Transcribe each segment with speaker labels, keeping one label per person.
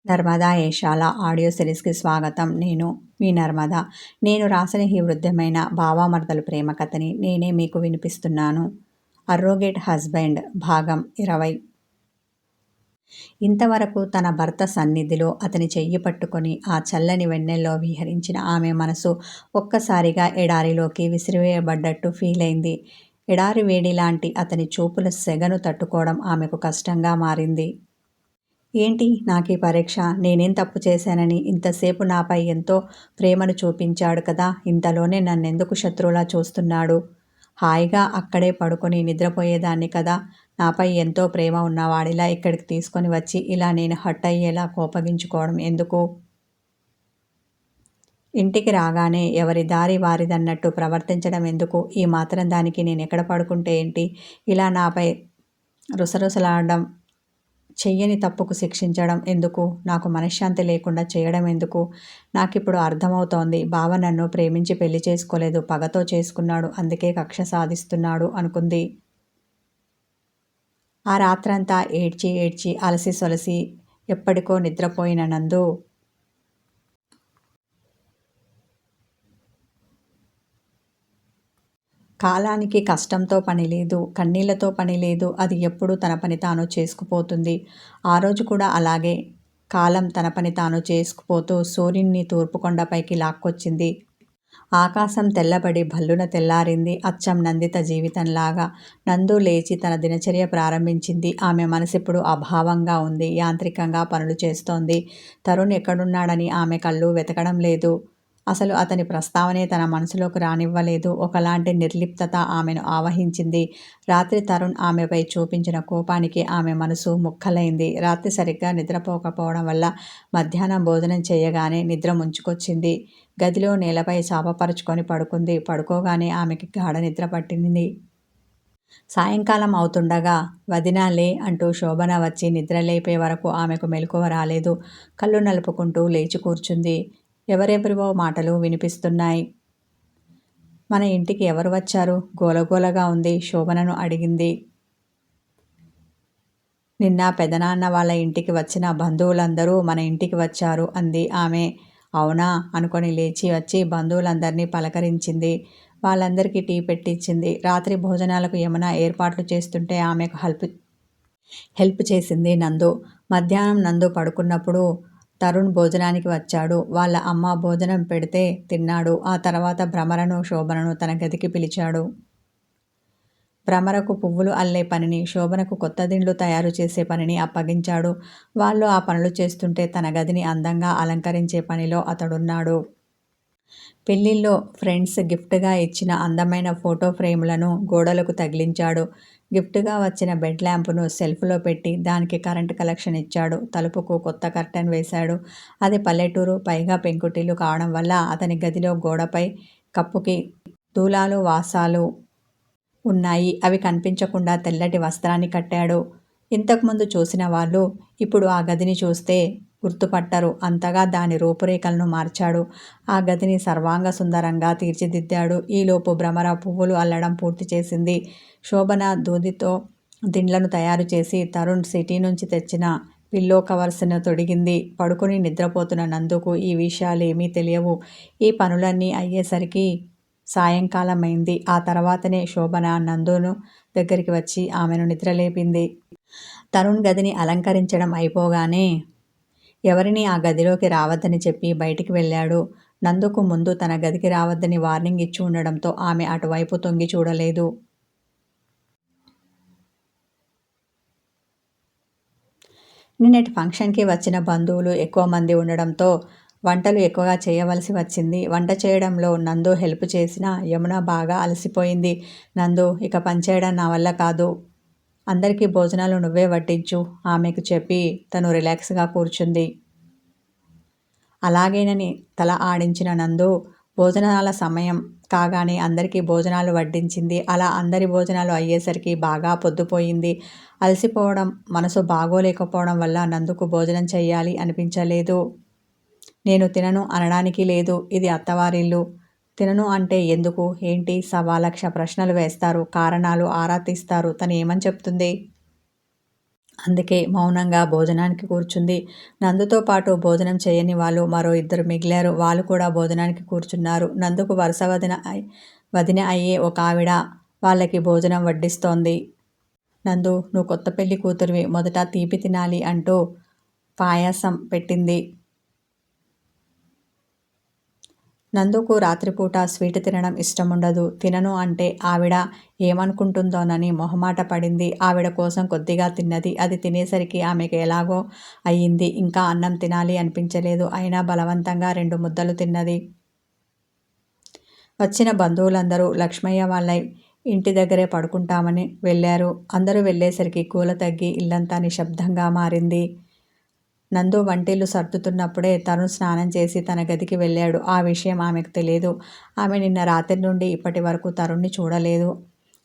Speaker 1: Narmada Eshala audio సిరీస్కి స్వాగతం. నేను మీ నర్మద. నేను రాసిన ఈ వృద్ధమైన భావామర్దలు ప్రేమ కథని నేనే మీకు వినిపిస్తున్నాను. అర్రోగేట్ హస్బెండ్ భాగం 20. ఇంతవరకు తన భర్త సన్నిధిలో అతని చెయ్యి పట్టుకొని ఆ చల్లని వెన్నెల్లో విహరించిన ఆమె మనసు ఒక్కసారిగా ఎడారిలోకి విసిరివేయబడ్డట్టు ఫీలైంది. ఎడారి వేడిలాంటి అతని చూపుల సెగను తట్టుకోవడం ఆమెకు కష్టంగా మారింది. ఏంటి నాకీ పరీక్ష? నేనేం తప్పు చేశానని ఇంతసేపు నాపై ఎంతో ప్రేమను చూపించాడు కదా, ఇంతలోనే నన్నెందుకు శత్రువులా చూస్తున్నాడు? హాయిగా అక్కడే పడుకొని నిద్రపోయేదాన్ని కదా. నాపై ఎంతో ప్రేమ ఉన్నవాడిలా ఇక్కడికి తీసుకొని వచ్చి ఇలా నేను హట్ అయ్యేలా కోపగించుకోవడం ఎందుకు? ఇంటికి రాగానే ఎవరి దారి వారిదన్నట్టు ప్రవర్తించడం ఎందుకు? ఈ మాత్రం దానికి నేనెక్కడ పడుకుంటే ఏంటి? ఇలా నాపై రుసరుసలాడడం, చెయ్యని తప్పుకు శిక్షించడం ఎందుకు? నాకు మనశ్శాంతి లేకుండా చేయడం ఎందుకు? నాకిప్పుడు అర్థమవుతోంది. బావ నన్ను ప్రేమించి పెళ్లి చేసుకోలేదు, పగతో చేసుకున్నాడు. అందుకే కక్ష సాధిస్తున్నాడు అనుకుంది. ఆ రాత్రంతా ఏడ్చి ఏడ్చి అలసి సొలసి ఎప్పటికో నిద్రపోయిన నందు కాలానికి కష్టంతో పని లేదు, కన్నీళ్లతో పని లేదు. అది ఎప్పుడూ తన పని తాను చేసుకుపోతుంది. ఆ రోజు కూడా అలాగే కాలం తన పని తాను చేసుకుపోతూ సూర్యున్ని తూర్పు కొండపైకి లాక్కొచ్చింది. ఆకాశం తెల్లబడి భల్లున తెల్లారింది. అచ్చం నందిత జీవితంలాగా. నందు లేచి తన దినచర్య ప్రారంభించింది. ఆమె మనసిప్పుడు అభావంగా ఉంది. యాంత్రికంగా పనులు చేస్తోంది. తరుణ్ ఎక్కడున్నాడని ఆమె కళ్ళు వెతకడం లేదు. అసలు అతని ప్రస్తావనే తన మనసులోకి రానివ్వలేదు. ఒకలాంటి నిర్లిప్తత ఆమెను ఆవహించింది. రాత్రి తరుణ్ ఆమెపై చూపించిన కోపానికి ఆమె మనసు ముక్కలైంది. రాత్రి సరిగ్గా నిద్రపోకపోవడం వల్ల మధ్యాహ్నం భోజనం చేయగానే నిద్ర ముంచుకొచ్చింది. గదిలో నేలపై చాపపరుచుకొని పడుకుంది. పడుకోగానే ఆమెకి గాఢ నిద్ర పట్టింది. సాయంకాలం అవుతుండగా వదినా లే అంటూ శోభన వచ్చి నిద్రలేపే వరకు ఆమెకు మెలకువ రాలేదు. కళ్ళు నలుపుకుంటూ లేచి కూర్చుంది. ఎవరెవరివో మాటలు వినిపిస్తున్నాయి. మన ఇంటికి ఎవరు వచ్చారు? గోలగోలగా ఉంది. శోభనను అడిగింది. నిన్న పెదనాన్న వాళ్ళ ఇంటికి వచ్చిన బంధువులందరూ మన ఇంటికి వచ్చారు అంది ఆమె. అవునా అనుకొని లేచి వచ్చి బంధువులందరినీ పలకరించింది. వాళ్ళందరికీ టీ పెట్టించింది. రాత్రి భోజనాలకు యమున ఏర్పాట్లు చేస్తుంటే ఆమెకు హెల్ప్ చేసింది నందు. మధ్యాహ్నం నందు పడుకున్నప్పుడు తరుణ్ భోజనానికి వచ్చాడు. వాళ్ళ అమ్మ భోజనం పెడితే తిన్నాడు. ఆ తర్వాత భ్రమరను శోభనను తన గదికి పిలిచాడు. భ్రమరకు పువ్వులు అల్లే పనిని, శోభనకు కొత్త దిండ్లు తయారు చేసే పనిని అప్పగించాడు. వాళ్ళు ఆ పనులు చేస్తుంటే తన గదిని అందంగా అలంకరించే పనిలో అతడున్నాడు. పెళ్లిల్లో ఫ్రెండ్స్ గిఫ్ట్గా ఇచ్చిన అందమైన ఫోటో ఫ్రేములను గోడలకు తగిలించాడు. గిఫ్ట్గా వచ్చిన బెడ్ ల్యాంపును సెల్ఫ్లో పెట్టి దానికి కరెంటు కలెక్షన్ ఇచ్చాడు. తలుపుకు కొత్త కర్టెన్ వేశాడు. అది పల్లెటూరు, పైగా పెంకుటిల్లు కావడం వల్ల అతని గదిలో గోడపై కప్పుకి దూలాలు వాసాలు ఉన్నాయి. అవి కనిపించకుండా తెల్లటి వస్త్రాన్ని కట్టాడు. ఇంతకుముందు చూసిన వాళ్ళు ఇప్పుడు ఆ గదిని చూస్తే గుర్తుపట్టరు. అంతగా దాని రూపురేఖలను మార్చాడు. ఆ గదిని సర్వాంగ సుందరంగా తీర్చిదిద్దాడు. ఈలోపు భ్రమర పువ్వులు అల్లడం పూర్తి చేసింది. శోభన దూదితో దిండ్లను తయారు చేసి తరుణ్ సిటీ నుంచి తెచ్చిన పిల్లో కవర్స్ను తొడిగింది. పడుకుని నిద్రపోతున్న నందుకు ఈ విషయాలేమీ తెలియవు. ఈ పనులన్నీ అయ్యేసరికి సాయంకాలమైంది. ఆ తర్వాతనే శోభన నందును దగ్గరికి వచ్చి ఆమెను నిద్రలేపింది. తరుణ్ గదిని అలంకరించడం అయిపోగానే ఎవరిని ఆ గదిలోకి రావద్దని చెప్పి బయటికి వెళ్ళాడు. నందుకు ముందు తన గదికి రావద్దని వార్నింగ్ ఇచ్చి ఉండడంతో ఆమె అటువైపు తొంగి చూడలేదు. నిన్నటి ఫంక్షన్కి వచ్చిన బంధువులు ఎక్కువ మంది ఉండడంతో వంటలు ఎక్కువగా చేయవలసి వచ్చింది. వంట చేయడంలో నందు హెల్ప్ చేసిన యమున బాగా అలసిపోయింది. నందు, ఇక పనిచేయడం నా వల్ల కాదు. అందరికీ భోజనాలు నువ్వే వడ్డించు ఆమెకు చెప్పి తను రిలాక్స్గా కూర్చుంది. అలాగేనని తల ఆడించిన నందు భోజనాల సమయం కాగానే అందరికీ భోజనాలు వడ్డించింది. అలా అందరి భోజనాలు అయ్యేసరికి బాగా పొద్దుపోయింది. అలసిపోవడం, మనసు బాగోలేకపోవడం వల్ల నందుకు భోజనం చెయ్యాలి అనిపించలేదు. నేను తినను అనడానికి లేదు. ఇది అత్తవారిల్లు. తినను అంటే ఎందుకు, ఏంటి? 1,00,000 ప్రశ్నలు వేస్తారు. కారణాలు ఆరా తీస్తారు. తను ఏమని చెప్తుంది? అందుకే మౌనంగా భోజనానికి కూర్చుంది. నందుతో పాటు భోజనం చేయని వాళ్ళు మరో ఇద్దరు మిగిలారు. వాళ్ళు కూడా భోజనానికి కూర్చున్నారు. నందుకు వరుస వదిన అయ్యే ఒక ఆవిడ వాళ్ళకి భోజనం వడ్డిస్తోంది. నందు, నువ్వు కొత్త పెళ్లి కూతురివి, మొదట తీపి తినాలి అంటూ పాయసం పెట్టింది. నందుకు రాత్రిపూట స్వీట్ తినడం ఇష్టముండదు. తినను అంటే ఆవిడ ఏమనుకుంటుందోనని మొహమాట పడింది. ఆవిడ కోసం కొద్దిగా తిన్నది. అది తినేసరికి ఆమెకు ఎలాగో అయ్యింది. ఇంకా అన్నం తినాలి అనిపించలేదు. అయినా బలవంతంగా 2 ముద్దలు తిన్నది. వచ్చిన బంధువులందరూ లక్ష్మయ్య వాళ్ళ ఇంటి దగ్గరే పడుకుంటామని వెళ్ళారు. అందరూ వెళ్ళేసరికి కూల తగ్గి ఇల్లంతా నిశ్శబ్దంగా మారింది. నందు వంటిల్లు సర్దుతున్నప్పుడే తరుణ్ స్నానం చేసి తన గదికి వెళ్ళాడు. ఆ విషయం ఆమెకు తెలియదు. ఆమె నిన్న రాత్రి నుండి ఇప్పటి వరకు తరుణ్ని చూడలేదు.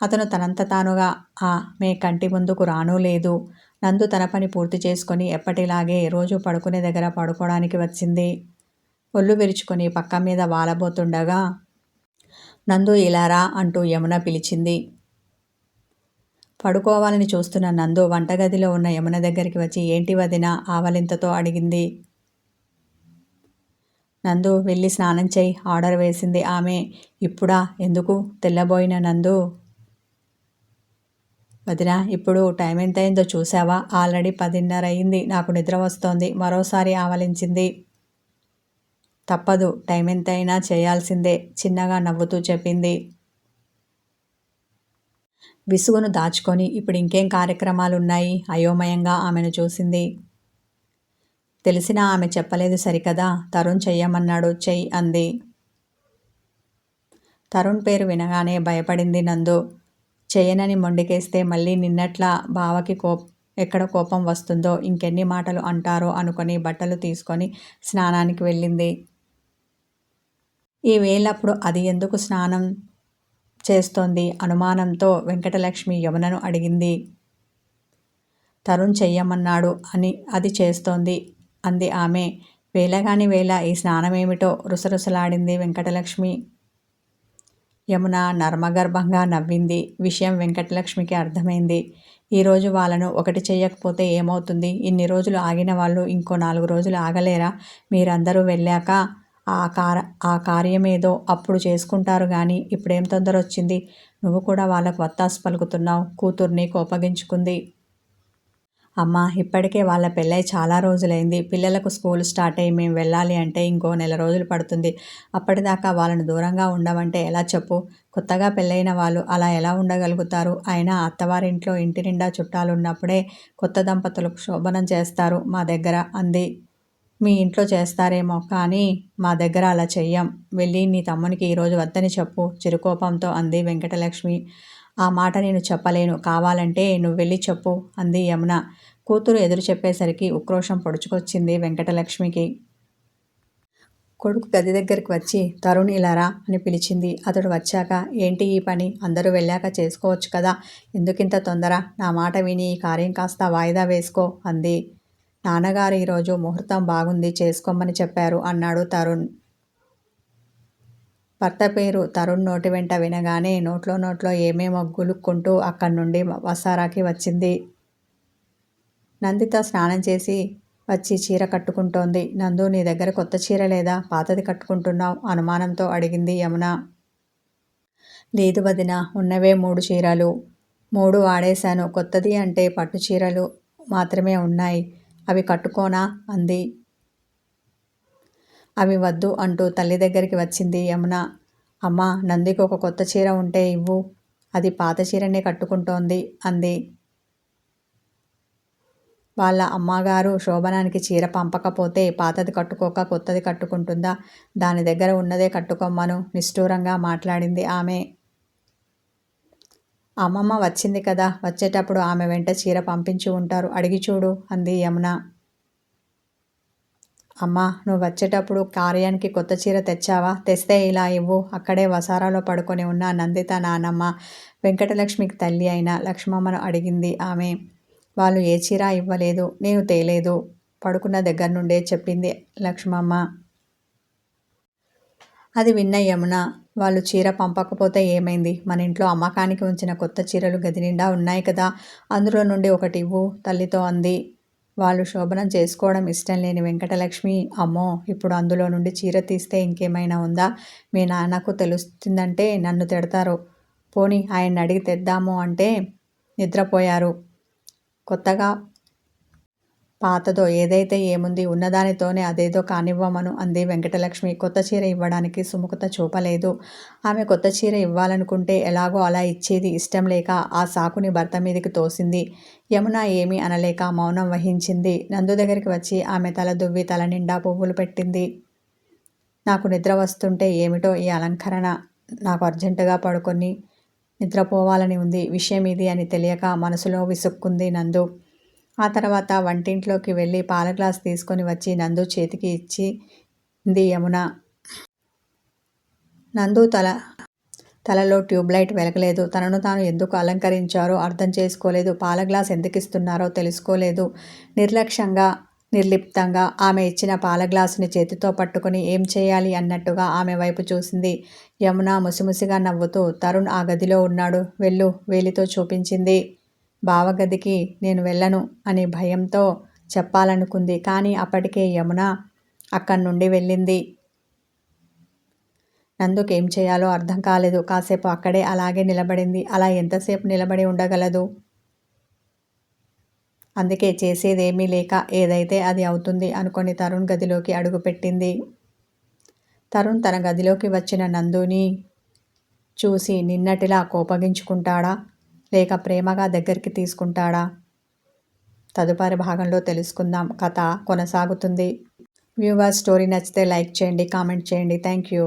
Speaker 1: అతను తనంత తానుగా ఆమె కంటి ముందుకు రానూ లేదు. నందు తన పని పూర్తి చేసుకొని ఎప్పటిలాగే రోజు పడుకునే దగ్గర పడుకోవడానికి వచ్చింది. ఒళ్ళు విరుచుకొని పక్క మీద వాలబోతుండగా నందు ఇలా రా అంటూ యమున పిలిచింది. పడుకోవాలని చూస్తున్న నందు వంటగదిలో ఉన్న యమున దగ్గరికి వచ్చి ఏంటి వదిన ఆవలింతతో అడిగింది. నందు వెళ్ళి స్నానం చేయి ఆర్డర్ వేసింది ఆమె. ఇప్పుడా? ఎందుకు? తెల్లబోయిన నందు, వదిన ఇప్పుడు టైం ఎంతయిందో చూసావా? ఆల్రెడీ 10:30 అయింది. నాకు నిద్ర వస్తోంది. మరోసారి ఆవలించింది. తప్పదు, టైం ఎంతైనా చేయాల్సిందే చిన్నగా నవ్వుతూ చెప్పింది. విసుగును దాచుకొని ఇప్పుడు ఇంకేం కార్యక్రమాలున్నాయి? అయోమయంగా ఆమెను చూసింది. తెలిసినా ఆమె చెప్పలేదు సరికదా. తరుణ్ చెయ్యమన్నాడు, చెయ్యి అంది. తరుణ్ పేరు వినగానే భయపడింది నందు. చెయ్యనని మొండికేస్తే మళ్ళీ నిన్నట్లా బావకి ఎక్కడ కోపం వస్తుందో, ఇంకెన్ని మాటలు అంటారో అనుకొని బట్టలు తీసుకొని స్నానానికి వెళ్ళింది. ఈ వేళప్పుడు అది ఎందుకు స్నానం చేస్తోంది అనుమానంతో వెంకటలక్ష్మి యమునను అడిగింది. తరుణ్ చెయ్యమన్నాడు అని అది చేస్తోంది అంది ఆమె. వేళగాని వేళ ఈ స్నానమేమిటో రుసరుసలాడింది వెంకటలక్ష్మి. యమున నర్మగర్భంగా నవ్వింది. విషయం వెంకటలక్ష్మికి అర్థమైంది. ఈరోజు వాళ్ళను ఒకటి చెయ్యకపోతే ఏమవుతుంది? ఇన్ని రోజులు ఆగిన వాళ్ళు ఇంకో 4 రోజులు ఆగలేరా? మీరందరూ వెళ్ళాక ఆ కార్యమేదో అప్పుడు చేసుకుంటారు గాని ఇప్పుడేం తొందరొచ్చింది? నువ్వు కూడా వాళ్ళకు వత్తాసు పలుకుతున్నావు. కూతుర్ని కోపగించుకుంది. అమ్మా, ఇప్పటికే వాళ్ళ పెళ్ళై చాలా రోజులైంది. పిల్లలకు స్కూల్ స్టార్ట్ అయ్యి మేం వెళ్ళాలి అంటే ఇంకో 1 నెల రోజులు పడుతుంది. అప్పటిదాకా వాళ్ళను దూరంగా ఉండమంటే ఎలా చెప్పు? కొత్తగా పెళ్ళైన వాళ్ళు అలా ఎలా ఉండగలుగుతారు? అయినా అత్తవారింట్లో ఇంటి నిండా చుట్టాలున్నప్పుడే కొత్త దంపతులకు శోభనం చేస్తారు మా దగ్గర అంది. మీ ఇంట్లో చేస్తారేమో కానీ మా దగ్గర అలా చెయ్యం. వెళ్ళి నీ తమ్మునికి ఈరోజు వద్దని చెప్పు చిరుకోపంతో అంది వెంకటలక్ష్మి. ఆ మాట నేను చెప్పలేను. కావాలంటే నువ్వెళ్ళి చెప్పు అంది యమున. కూతురు ఎదురు చెప్పేసరికి ఉక్రోషం పొడుచుకొచ్చింది వెంకటలక్ష్మికి. కొడుకు గది దగ్గరికి వచ్చి తరుణ్ ఇలా రా అని పిలిచింది. అతడు వచ్చాక ఏంటి ఈ పని? అందరూ వెళ్ళాక చేసుకోవచ్చు కదా, ఎందుకింత తొందర? నా మాట విని ఈ కార్యం కాస్త వాయిదా వేసుకో అంది. నాన్నగారు ఈరోజు ముహూర్తం బాగుంది, చేసుకోమని చెప్పారు అన్నాడు తరుణ్. భర్త పేరు తరుణ్ నోటి వెంట వినగానే నోట్లో ఏమేమో గులుక్కుంటూ అక్కడి నుండి వసారాకి వచ్చింది. నందిత స్నానం చేసి వచ్చి చీర కట్టుకుంటోంది. నందు, నీ దగ్గర కొత్త చీర లేదా? పాతది కట్టుకుంటున్నావు అనుమానంతో అడిగింది యమున. లేదు వదిన, ఉన్నవే 3 చీరలు. 3 వాడేశాను. కొత్తది అంటే పట్టు చీరలు మాత్రమే ఉన్నాయి. అవి కట్టుకోనా అంది. అవి వద్దు అంటూ తల్లి దగ్గరికి వచ్చింది యమున. అమ్మా, నందికి ఒక కొత్త చీర ఉంటే ఇవ్వు. అది పాత చీరనే కట్టుకుంటోంది అంది. వాళ్ళ అమ్మగారు శోభనానికి చీర పంపకపోతే పాతది కట్టుకోక కొత్తది కట్టుకుంటుందా? దాని దగ్గర ఉన్నదే కట్టుకోమ్మను నిష్ఠూరంగా మాట్లాడింది ఆమె. అమ్మమ్మ వచ్చింది కదా, వచ్చేటప్పుడు ఆమె వెంట చీర పంపించి ఉంటారు, అడిగి చూడు అంది యమున. అమ్మా, నువ్వు వచ్చేటప్పుడు కార్యానికి కొత్త చీర తెచ్చావా? తెస్తే ఇలా ఇవ్వు. అక్కడే వసారాలో పడుకొని ఉన్న నందిత నానమ్మ వెంకటలక్ష్మికి తల్లి అయిన లక్ష్మమ్మను అడిగింది ఆమె. వాళ్ళు ఏ చీర ఇవ్వలేదు, నేను తేలేదు. పడుకున్న దగ్గర నుండే చెప్పింది లక్ష్మమ్మ. అది విన్న యమున, వాళ్ళు చీర పంపకపోతే ఏమైంది? మన ఇంట్లో అమ్మకానికి ఉంచిన కొత్త చీరలు గది నిండా ఉన్నాయి కదా, అందులో నుండి ఒకటి ఇవ్వు తల్లితో అంది. వాళ్ళు శోభనం చేసుకోవడం ఇష్టం లేని వెంకటలక్ష్మి, అమ్మో ఇప్పుడు అందులో నుండి చీర తీస్తే ఇంకేమైనా ఉందా? మీ నాన్నకు తెలుస్తుందంటే నన్ను తిడతారు. పోనీ ఆయన్ని అడిగి తెద్దాము అంటే నిద్రపోయారు. కొత్తగా పాతదో ఏదైతే ఏముంది, ఉన్నదానితోనే అదేదో కానివ్వమను అంది వెంకటలక్ష్మి. కొత్త చీర ఇవ్వడానికి సుముఖత చూపలేదు. ఆమె కొత్త చీర ఇవ్వాలనుకుంటే ఎలాగో అలా ఇచ్చేది ఇష్టం లేక ఆ సాకుని భర్త మీదకి తోసింది. యమున ఏమీ అనలేక మౌనం వహించింది. నందు దగ్గరికి వచ్చి ఆమె తల దువ్వి తల నిండా పువ్వులు పెట్టింది. నాకు నిద్ర వస్తుంటే ఏమిటో ఈ అలంకరణ, నాకు అర్జెంటుగా పడుకొని నిద్రపోవాలని ఉంది. విషయం ఇది అని తెలియక మనసులో విసుక్కుంది నందు. ఆ తర్వాత వంటింట్లోకి వెళ్ళి పాల గ్లాస్ తీసుకొని వచ్చి నందు చేతికి ఇచ్చింది యమున. నందు తలలో ట్యూబ్లైట్ వెలగలేదు. తనను తాను ఎందుకు అలంకరించారో అర్థం చేసుకోలేదు. పాల గ్లాస్ ఎందుకు ఇస్తున్నారో తెలుసుకోలేదు. నిర్లిప్తంగా ఆమె ఇచ్చిన పాల గ్లాసుని చేతితో పట్టుకుని ఏం చేయాలి అన్నట్టుగా ఆమె వైపు చూసింది. యమున ముసిముసిగా నవ్వుతూ, తరుణ్ ఆ గదిలో ఉన్నాడు, వెళ్ళు వేలితో చూపించింది. బావగదికి నేను వెళ్ళను అని భయంతో చెప్పాలనుకుంది. కానీ అప్పటికే యమున అక్కడి నుండి వెళ్ళింది. నందుకేం చేయాలో అర్థం కాలేదు. కాసేపు అక్కడే అలాగే నిలబడింది. అలా ఎంతసేపు నిలబడి ఉండగలదు? అందుకే చేసేదేమీ లేక ఏదైతే అది అవుతుంది అనుకొని తరుణ్ గదిలోకి అడుగుపెట్టింది. తరుణ్ తన గదిలోకి వచ్చిన నందుని చూసి నిన్నటిలా కోపగించుకుంటాడా, లేక ప్రేమగా దగ్గరికి తీసుకుంటాడా? తదుపరి భాగంలో తెలుసుకుందాం. కథ కొనసాగుతుంది. వ్యూవర్స్, స్టోరీ నచ్చితే లైక్ చేయండి, కామెంట్ చేయండి. Thank you.